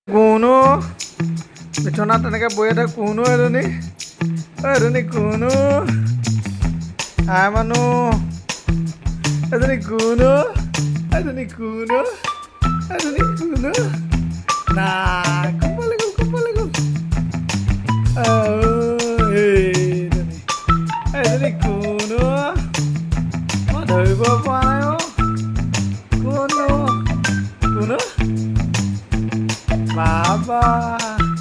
কোনো বিচনাত তেনেকৈ বহি থাকে কোনো এজনী কোনো মানুহ এজনী কোনো না কোনফালে গ'ল এজনী কোনো মই ধৰিব পৰা নাই কোনো বাবা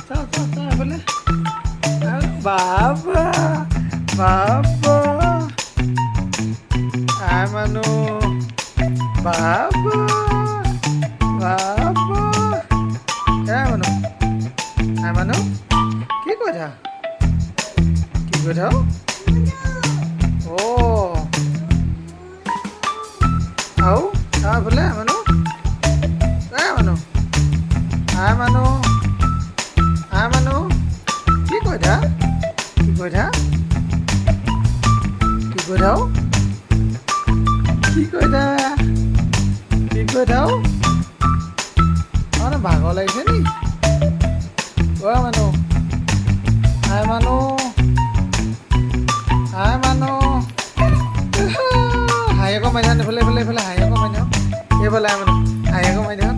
চা এফালে বাবা মানুহ বাবা মানুহ কি কৈ থাক আৰু চা এফালে মানুহ মানুহ কি কৈ থাক মানে ভাগৰ লাগিছে নি মানুহ হাঁহি আকৌ মাৰি থাক এইফালে হাঁহি আকৌ মাৰি থাক এইফালে মানুহ হাঁহি আকৌ মাৰি থাক